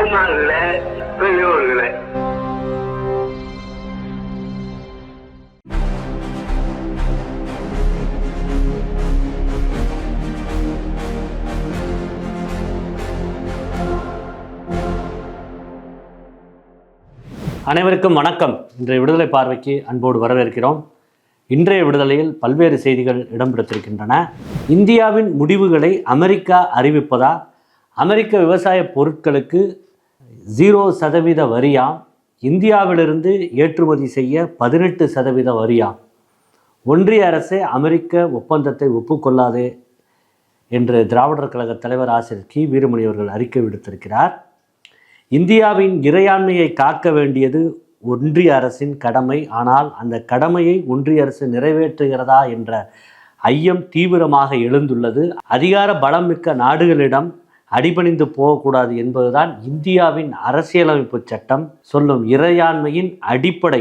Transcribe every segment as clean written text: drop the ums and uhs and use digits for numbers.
சும்மா இல்லை, பெரியவர்களே. அனைவருக்கும் வணக்கம். இன்றைய விடுதலை பார்வைக்கு அன்போடு வரவேற்கிறோம். இன்றைய விடுதலையில் பல்வேறு செய்திகள் இடம்பெற்றிருக்கின்றன. இந்தியாவின் முடிவுகளை அமெரிக்கா அறிவிப்பதா? அமெரிக்க விவசாய பொருட்களுக்கு 0% வரியாம். இந்தியாவிலிருந்து ஏற்றுமதி செய்ய 18% வரியாம். ஒன்றிய அரசே அமெரிக்க ஒப்பந்தத்தை ஒப்புக்கொள்ளாதே என்று திராவிடர் கழக தலைவர் ஆசிரியர் கி. வீரமணி அவர்கள் அறிக்கை விடுத்திருக்கிறார். இந்தியாவின் இறையாண்மையை காக்க வேண்டியது ஒன்றிய அரசின் கடமை. ஆனால் அந்த கடமையை ஒன்றிய அரசு நிறைவேற்றுகிறதா என்ற ஐயம் தீவிரமாக எழுந்துள்ளது. அதிகார பலம் மிக்க நாடுகளிடம் அடிபணிந்து போகக்கூடாது என்பதுதான் இந்தியாவின் அரசியலமைப்பு சட்டம் சொல்லும் இறையாண்மையின் அடிப்படை.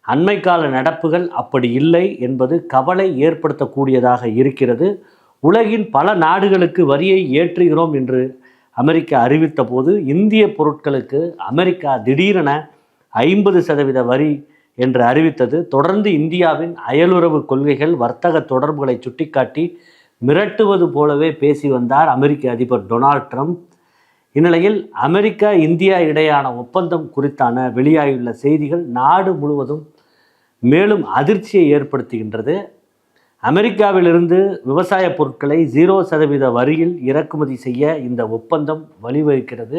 அண்மை கால நடப்புகள் அப்படி இல்லை என்பது கவலை ஏற்படுத்தக்கூடியதாக இருக்கிறது. உலகின் பல நாடுகளுக்கு வரியை ஏற்றுகிறோம் என்று அமெரிக்கா அறிவித்த போது இந்திய பொருட்களுக்கு அமெரிக்கா திடீரென 50% வரி என்று அறிவித்தது. தொடர்ந்து இந்தியாவின் அயலுறவு கொள்கைகள், வர்த்தக தொடர்புகளை சுட்டிக்காட்டி மிரட்டுவது போலவே பேசி வந்தார் அமெரிக்க அதிபர் டொனால்ட் ட்ரம்ப். இந்நிலையில் அமெரிக்கா இந்தியா இடையான ஒப்பந்தம் குறித்தான வெளியாகியுள்ள செய்திகள் நாடு முழுவதும் மேலும் அதிர்ச்சியை ஏற்படுத்துகின்றது. அமெரிக்காவிலிருந்து விவசாய பொருட்களை 0% வரியில் இறக்குமதி செய்ய இந்த ஒப்பந்தம் வழிவகுக்கிறது.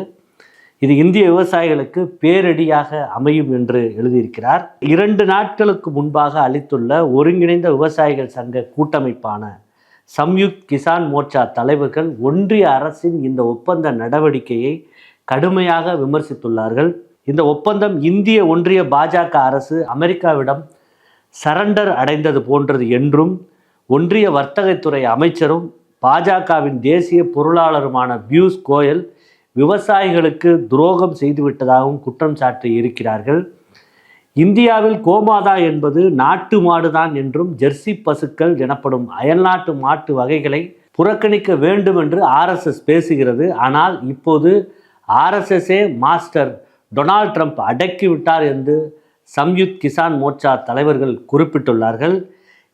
இது இந்திய விவசாயிகளுக்கு பேரடியாக அமையும் என்று எழுதியிருக்கிறார். 2 நாட்களுக்கு முன்பாக அளித்துள்ள ஒருங்கிணைந்த விவசாயிகள் சங்க கூட்டமைப்பான சம்யுக்த் கிசான் மோர்ச்சா தலைவர்கள் ஒன்றிய அரசின் இந்த ஒப்பந்த நடவடிக்கையை கடுமையாக விமர்சித்துள்ளார்கள். இந்த ஒப்பந்தம் இந்திய ஒன்றிய பாஜக அரசு அமெரிக்காவிடம் சரண்டர் அடைந்தது போன்றது என்றும் ஒன்றிய வர்த்தகத்துறை அமைச்சரும் பாஜகவின் தேசிய பொருளாளருமான பியூஷ் கோயல் விவசாயிகளுக்கு துரோகம் செய்துவிட்டதாகவும் குற்றம் சாட்டி இருக்கிறார்கள். இந்தியாவில் கோமாதா என்பது நாட்டு மாடுதான் என்றும் ஜெர்சி பசுக்கள் எனப்படும் அயல்நாட்டு மாட்டு வகைகளை புறக்கணிக்க வேண்டும் என்று RSS பேசுகிறது. ஆனால் இப்போது RSSஏ மாஸ்டர் டொனால்ட் ட்ரம்ப் அடக்கிவிட்டார் என்று சம்யுக்த் கிசான் மோர்ச்சா தலைவர்கள் குறிப்பிட்டுள்ளார்கள்.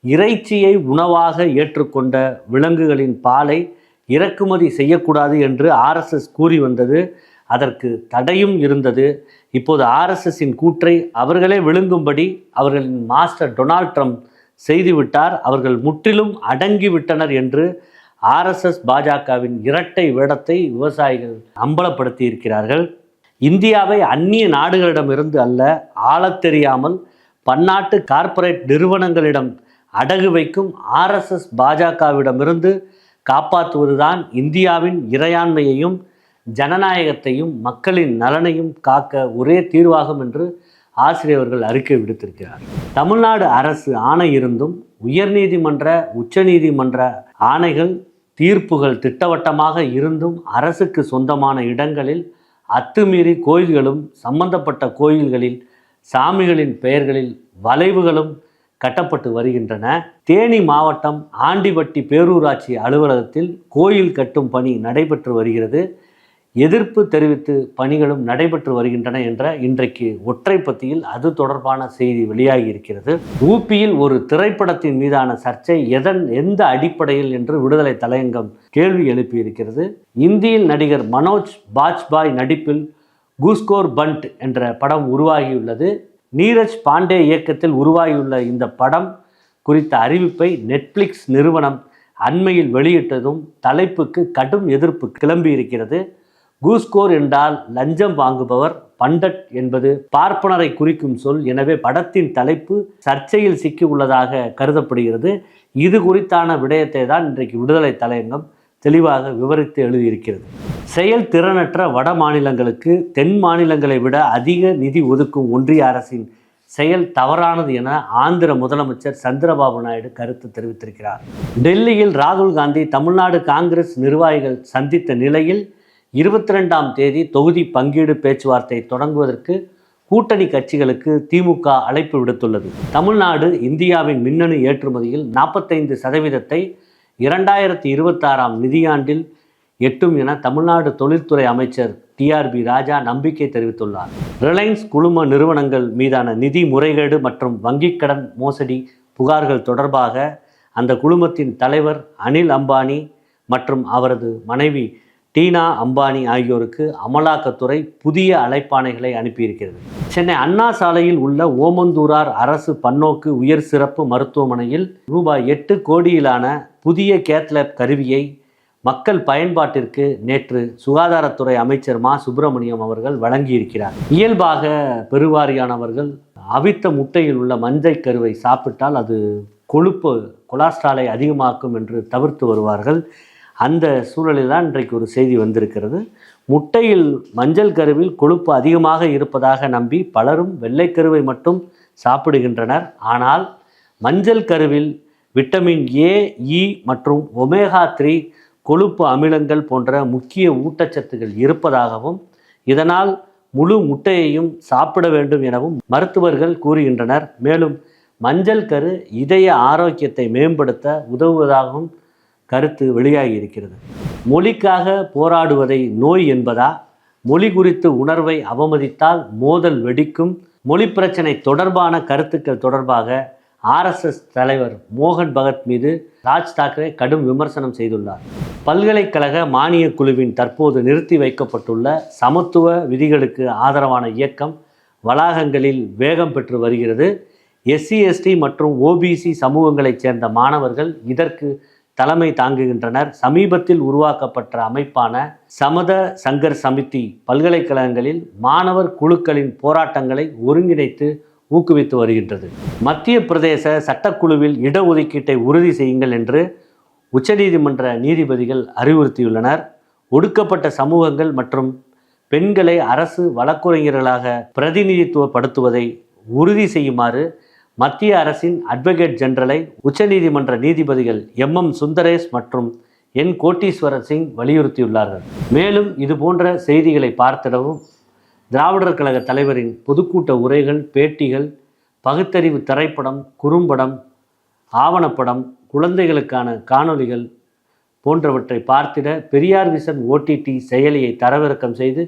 இறைச்சியை உணவாக ஏற்றுக்கொண்ட விலங்குகளின் பாலை இறக்குமதி செய்யக்கூடாது என்று RSS கூறி வந்தது. அதற்கு தடையும் இருந்தது. இப்போது RSSஇன் கூற்றை அவர்களே விழுங்கும்படி அவர்களின் மாஸ்டர் டொனால்ட் ட்ரம்ப் செய்துவிட்டார். அவர்கள் முற்றிலும் அடங்கிவிட்டனர் என்று RSS பாஜகவின் இரட்டை வேடத்தை விவசாயிகள் அம்பலப்படுத்தி இருக்கிறார்கள். இந்தியாவை அந்நிய நாடுகளிடமிருந்து அல்ல, ஆளத் தெரியாமல் பன்னாட்டு கார்ப்பரேட் நிறுவனங்களிடம் அடகு வைக்கும் RSS பாஜகவிடமிருந்து காப்பாற்றுவதுதான் இந்தியாவின் இறையாண்மையையும் ஜனநாயகத்தையும் மக்களின் நலனையும் காக்க ஒரே தீர்வாகும் என்று ஆசிரியர்கள் அறிக்கை விடுத்திருக்கிறார். தமிழ்நாடு அரசு ஆணை இருந்தும் உயர்நீதிமன்ற உச்சநீதிமன்ற ஆணைகள் தீர்ப்புகள் திட்டவட்டமாக இருந்தும் அரசுக்கு சொந்தமான இடங்களில் அத்துமீறி கோயில்களும் சம்பந்தப்பட்ட கோயில்களில் சாமிகளின் பெயர்களில் வளைவுகளும் கட்டப்பட்டு வருகின்றன. தேனி மாவட்டம் ஆண்டிபட்டி பேரூராட்சி அலுவலகத்தில் கோயில் கட்டும் பணி நடைபெற்று வருகிறது. எதிர்ப்பு தெரிவித்து பணிகளும் நடைபெற்று வருகின்றன என்ற இன்றைக்கு ஒற்றைப்பத்தியில் அது தொடர்பான செய்தி வெளியாகி இருக்கிறது. ஊபியில் ஒரு திரைப்படத்தின் மீதான சர்ச்சை எந்த அடிப்படையில் என்று விடுதலை தலையங்கம் கேள்வி எழுப்பியிருக்கிறது. இந்தியில் நடிகர் மனோஜ் பாஜ்பாய் நடிப்பில் கூஸ்கோர் பண்ட் என்ற படம் உருவாகியுள்ளது. நீரஜ் பாண்டே இயக்கத்தில் உருவாகியுள்ள இந்த படம் குறித்த அறிவிப்பை நெட்ஃப்ளிக்ஸ் நிறுவனம் அண்மையில் வெளியிட்டதும் தலைப்புக்கு கடும் எதிர்ப்பு கிளம்பியிருக்கிறது. கூஸ்கோர் என்றால் லஞ்சம் வாங்குபவர், பண்டட் என்பது பார்ப்பனரை குறிக்கும் சொல். எனவே படத்தின் தலைப்பு சர்ச்சையில் சிக்கி உள்ளதாக கருதப்படுகிறது. இது குறித்தான விடயத்தை தான் இன்றைக்கு விடுதலை தலையங்கம் தெளிவாக விவரித்து எழுதியிருக்கிறது. செயல் திறனற்ற வட மாநிலங்களுக்கு தென் மாநிலங்களை விட அதிக நிதி ஒதுக்கும் ஒன்றிய அரசின் செயல் தவறானது என ஆந்திர முதலமைச்சர் சந்திரபாபு நாயுடு கருத்து தெரிவித்திருக்கிறார். டெல்லியில் ராகுல் காந்தி தமிழ்நாடு காங்கிரஸ் நிர்வாகிகள் சந்தித்த நிலையில் 22ஆம் தேதி தொகுதி பங்கீடு பேச்சுவார்த்தை தொடங்குவதற்கு கூட்டணி கட்சிகளுக்கு திமுக அழைப்பு விடுத்துள்ளது. தமிழ்நாடு இந்தியாவின் மின்னணு ஏற்றுமதியில் 45% 2026ஆம் நிதியாண்டில் எட்டும் என தமிழ்நாடு தொழில்துறை அமைச்சர் டிஆர்பி ராஜா நம்பிக்கை தெரிவித்துள்ளார். ரிலையன்ஸ் குழும நிறுவனங்கள் மீதான நிதி முறைகேடு மற்றும் வங்கிக் கடன் மோசடி புகார்கள் தொடர்பாக அந்த குழுமத்தின் தலைவர் அனில் அம்பானி மற்றும் அவரது மனைவி டீனா அம்பானி ஆகியோருக்கு அமலாக்கத்துறை புதிய அழைப்பாணைகளை அனுப்பியிருக்கிறது. சென்னை அண்ணா சாலையில் உள்ள ஓமந்தூரார் அரசு பன்னோக்கு உயர் சிறப்பு மருத்துவமனையில் ரூபாய் 8 கோடியிலான புதிய கேத்லேப் கருவியை மக்கள் பயன்பாட்டிற்கு நேற்று சுகாதாரத்துறை அமைச்சர் மா சுப்பிரமணியம் அவர்கள் வழங்கியிருக்கிறார். இயல்பாக பெருவாரியானவர்கள் அவித்த முட்டையில் உள்ள மஞ்சள் கருவை சாப்பிட்டால் அது கொலஸ்ட்ராலை அதிகமாக்கும் என்று தவிர்த்து வருவார்கள். அந்த சூழலில் தான் இன்றைக்கு ஒரு செய்தி வந்திருக்கிறது. முட்டையில் மஞ்சள் கருவில் கொழுப்பு அதிகமாக இருப்பதாக நம்பி பலரும் வெள்ளைக்கருவை மட்டும் சாப்பிடுகின்றனர். ஆனால் மஞ்சள் கருவில் விட்டமின் ஏ, இ மற்றும் ஒமேகா 3 கொழுப்பு அமிலங்கள் போன்ற முக்கிய ஊட்டச்சத்துக்கள் இருப்பதாகவும் இதனால் முழு முட்டையையும் சாப்பிட வேண்டும் எனவும் மருத்துவர்கள் கூறுகின்றனர். மேலும் மஞ்சள் கரு இதய ஆரோக்கியத்தை மேம்படுத்த உதவுவதாகவும் கருத்து வெளியாகி இருக்கிறது. மொழிக்காக போராடுவதை நோய் என்பதா? மொழி குறித்து உணர்வை அவமதித்தால் மோதல் வெடிக்கும். மொழி பிரச்சனை தொடர்பான கருத்துக்கள் தொடர்பாக RSS தலைவர் மோகன் பகத் மீது ராஜ் தாக்கரே கடும் விமர்சனம் செய்துள்ளார். பல்கலைக்கழக மானியக் குழுவின் தற்போது நிறுத்தி வைக்கப்பட்டுள்ள சமத்துவ விதிகளுக்கு ஆதரவான இயக்கம் வளாகங்களில் வேகம் பெற்று வருகிறது. SC, ST மற்றும் OBC சமூகங்களைச் சேர்ந்த மாணவர்கள் இதற்கு தலைமை தாங்குகின்றனர். சமீபத்தில் உருவாக்கப்பட்ட அமைப்பான சமத சங்கர் சமிதி பல்கலைக்கழகங்களில் மாணவர் குழுக்களின் போராட்டங்களை ஒருங்கிணைத்து ஊக்குவித்து வருகின்றது. மத்திய பிரதேச சட்டக்குழுவில் இடஒதுக்கீட்டை உறுதி செய்யுங்கள் என்று உச்சநீதிமன்ற நீதிபதிகள் அறிவுறுத்தியுள்ளனர். ஒடுக்கப்பட்ட சமூகங்கள் மற்றும் பெண்களை அரசு வழக்குரைஞர்களாக பிரதிநிதித்துவப்படுத்துவதை உறுதி செய்யுமாறு மத்திய அரசின் அட்வொகேட் ஜெனரலை உச்சநீதிமன்ற நீதிபதிகள் MM சுந்தரேஷ் மற்றும் N கோட்டீஸ்வர சிங் வலியுறுத்தியுள்ளார்கள். மேலும் இதுபோன்ற செய்திகளை பார்த்திடவும் திராவிடர் கழக தலைவரின் பொதுக்கூட்ட உரைகள், பேட்டிகள், பகுத்தறிவு திரைப்படம், குறும்படம், ஆவணப்படம், குழந்தைகளுக்கான காணொளிகள் போன்றவற்றை பார்த்திட பெரியார் விஷன் OTT செயலியை தரவிறக்கம் செய்து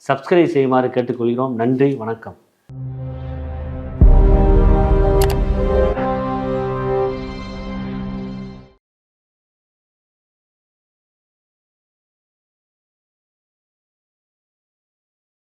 சப்ஸ்கிரைப் செய்யுமாறு கேட்டுக்கொள்கிறோம். நன்றி, வணக்கம்.